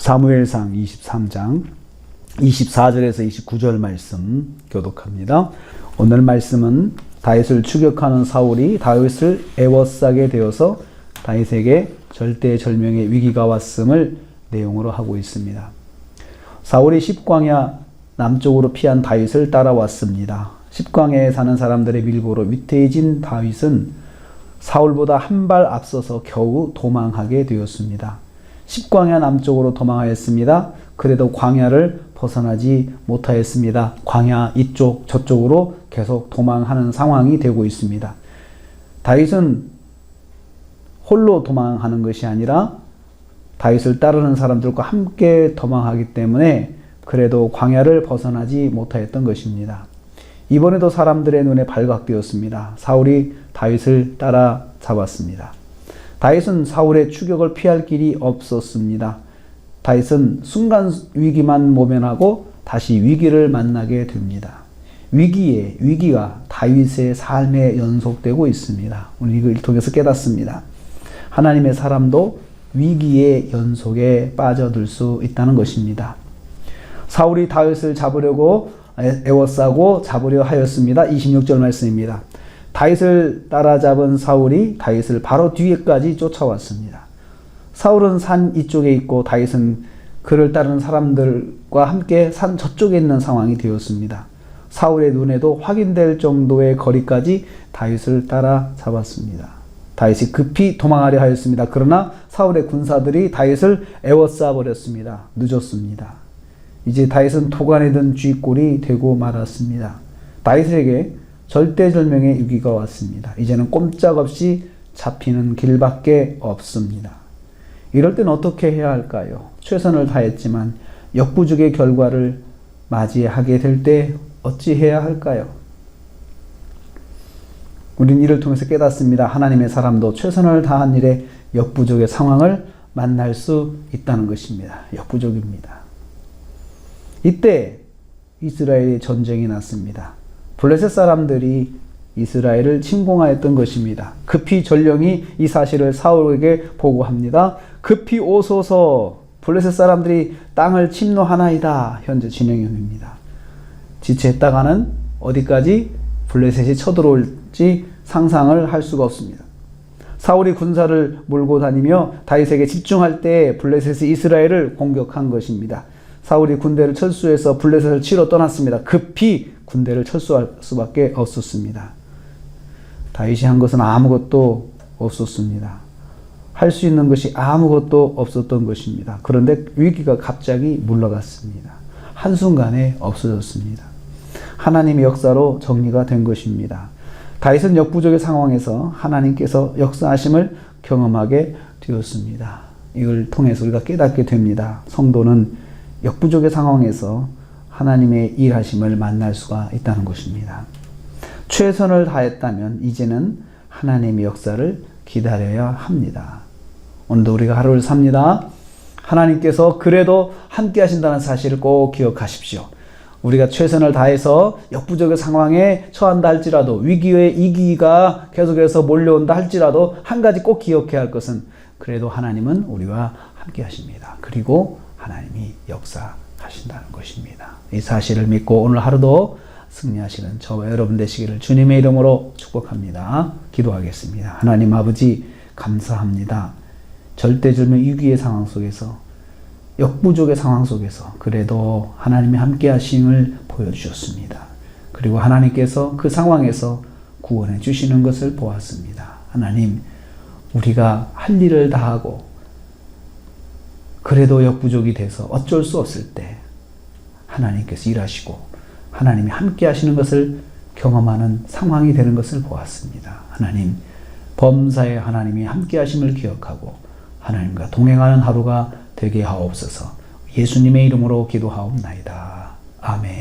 사무엘상 23장 24절에서 29절 말씀 교독합니다. 오늘 말씀은 다윗을 추격하는 사울이 다윗을 애워싸게 되어서 다윗에게 절대절명의 위기가 왔음을 내용으로 하고 있습니다. 사울이 십광야 남쪽으로 피한 다윗을 따라왔습니다. 십광야에 사는 사람들의 밀고로 위태해진 다윗은 사울보다 한 발 앞서서 겨우 도망하게 되었습니다. 십광야 남쪽으로 도망하였습니다. 그래도 광야를 벗어나지 못하였습니다. 광야 이쪽 저쪽으로 계속 도망하는 상황이 되고 있습니다. 다윗은 홀로 도망하는 것이 아니라 다윗을 따르는 사람들과 함께 도망하기 때문에 그래도 광야를 벗어나지 못하였던 것입니다. 이번에도 사람들의 눈에 발각되었습니다. 사울이 다윗을 따라잡았습니다. 다윗은 사울의 추격을 피할 길이 없었습니다. 다윗은 순간 위기만 모면하고 다시 위기를 만나게 됩니다. 위기가 다윗의 삶에 연속되고 있습니다. 우리 이걸 통해서 깨닫습니다. 하나님의 사람도 위기의 연속에 빠져들 수 있다는 것입니다. 사울이 다윗을 잡으려고 애워싸고 잡으려 하였습니다. 26절 말씀입니다. 다윗을 따라잡은 사울이 다윗을 바로 뒤에까지 쫓아왔습니다. 사울은 산 이쪽에 있고 다윗은 그를 따르는 사람들과 함께 산 저쪽에 있는 상황이 되었습니다. 사울의 눈에도 확인될 정도의 거리까지 다윗을 따라잡았습니다. 다윗이 급히 도망하려 하였습니다. 그러나 사울의 군사들이 다윗을 애워싸 버렸습니다. 늦었습니다. 이제 다윗은 도간에 든 쥐꼴이 되고 말았습니다. 다윗에게 절대절명의 위기가 왔습니다. 이제는 꼼짝없이 잡히는 길밖에 없습니다. 이럴 땐 어떻게 해야 할까요? 최선을 다했지만 역부족의 결과를 맞이하게 될 때 어찌해야 할까요? 우린 이를 통해서 깨닫습니다. 하나님의 사람도 최선을 다한 일에 역부족의 상황을 만날 수 있다는 것입니다. 역부족입니다. 이때 이스라엘의 전쟁이 났습니다. 블레셋 사람들이 이스라엘을 침공하였던 것입니다. 급히 전령이 이 사실을 사울에게 보고합니다. 급히 오소서, 블레셋 사람들이 땅을 침노하나이다. 현재 진행형입니다. 지체했다가는 어디까지 블레셋이 쳐들어올지 상상을 할 수가 없습니다. 사울이 군사를 몰고 다니며 다윗에게 집중할 때 블레셋이 이스라엘을 공격한 것입니다. 사울이 군대를 철수해서 블레셋을 치러 떠났습니다. 급히 군대를 철수할 수밖에 없었습니다. 다윗이 한 것은 아무것도 없었습니다. 할 수 있는 것이 아무것도 없었던 것입니다. 그런데 위기가 갑자기 물러갔습니다. 한순간에 없어졌습니다. 하나님의 역사로 정리가 된 것입니다. 다윗은 역부족의 상황에서 하나님께서 역사하심을 경험하게 되었습니다. 이걸 통해서 우리가 깨닫게 됩니다. 성도는 역부족의 상황에서 하나님의 일하심을 만날 수가 있다는 것입니다. 최선을 다했다면 이제는 하나님의 역사를 기다려야 합니다. 오늘도 우리가 하루를 삽니다. 하나님께서 그래도 함께 하신다는 사실을 꼭 기억하십시오. 우리가 최선을 다해서 역부족의 상황에 처한다 할지라도 위기가 계속해서 몰려온다 할지라도 한 가지 꼭 기억해야 할 것은 그래도 하나님은 우리와 함께 하십니다. 그리고 하나님이 역사하신다는 것입니다. 이 사실을 믿고 오늘 하루도 승리하시는 저와 여러분 되시기를 주님의 이름으로 축복합니다. 기도하겠습니다. 하나님 아버지 감사합니다. 절대절명 위기의 상황 속에서 역부족의 상황 속에서 그래도 하나님이 함께 하심을 보여주셨습니다. 그리고 하나님께서 그 상황에서 구원해 주시는 것을 보았습니다. 하나님, 우리가 할 일을 다하고 그래도 역부족이 돼서 어쩔 수 없을 때 하나님께서 일하시고 하나님이 함께 하시는 것을 경험하는 상황이 되는 것을 보았습니다. 하나님, 범사에 하나님이 함께 하심을 기억하고 하나님과 동행하는 하루가 되게 하옵소서. 예수님의 이름으로 기도하옵나이다. 아멘.